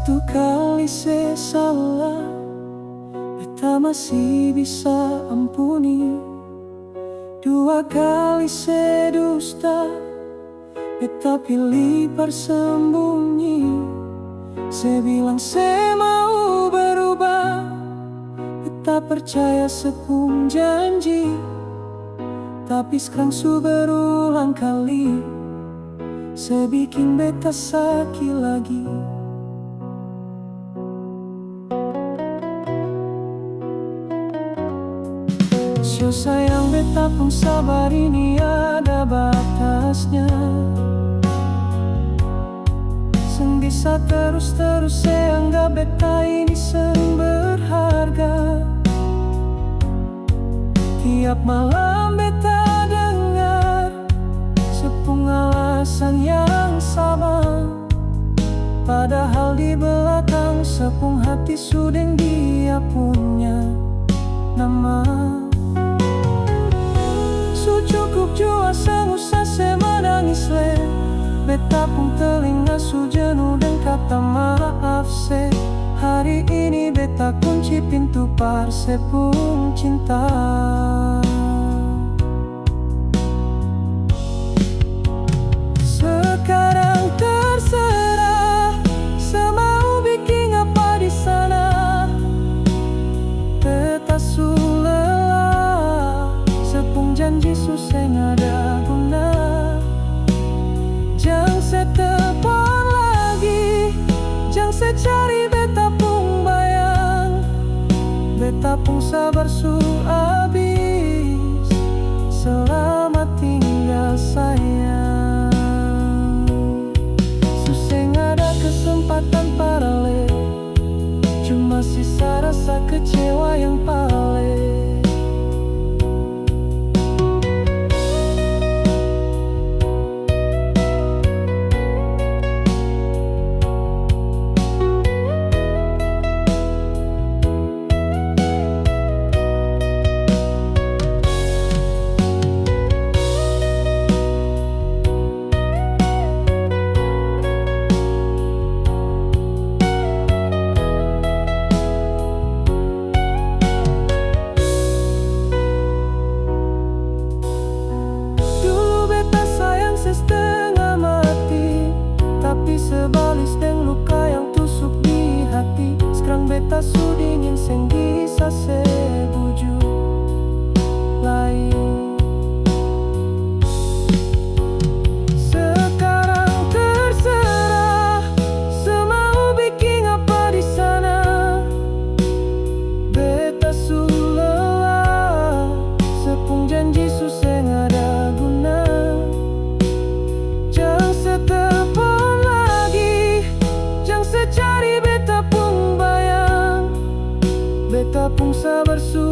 Satu kali saya salah, beta masih bisa ampuni. Dua kali saya dusta, beta pilih bersembunyi. Saya bilang saya mau berubah, beta percaya sepung janji. Tapi sekarang su berulang kali, saya bikin beta sakit lagi. So sayang beta pun sabar ini ada batasnya. Seng bisa terus-terus saya anggap beta ini seng berharga. Tiap malam beta dengar sepung alasan yang sama, padahal di belakang sepung hati sudeng dia punya nama. Cukup jua sang usah saya menangis le, beta pun telinga su jenuh dan kata maaf se. Hari ini beta kunci pintu par sepung cinta. Sekarang terserah, semau bikin apa di sana. Beta su lelah, sepung janji su seng ada guna. Jangan saya telepon lagi, jangan saya cari beta pung bayang. Beta pung sabar su habis, selamat tinggal sayang. Su seng ada kesempatan paralel, cuma sisa rasa kecewa yang paling. Setengah mati, tapi sebalis deng luka yang tusuk di hati. Sekarang beta su dingin seng bisa sebuju lain. Sekarang terserah, semau bikin apa di sana. Beta su lelah, sepung janji su seng ada guna. Telepon lagi, jangan saya cari beta pung bayang. Beta pung sabar su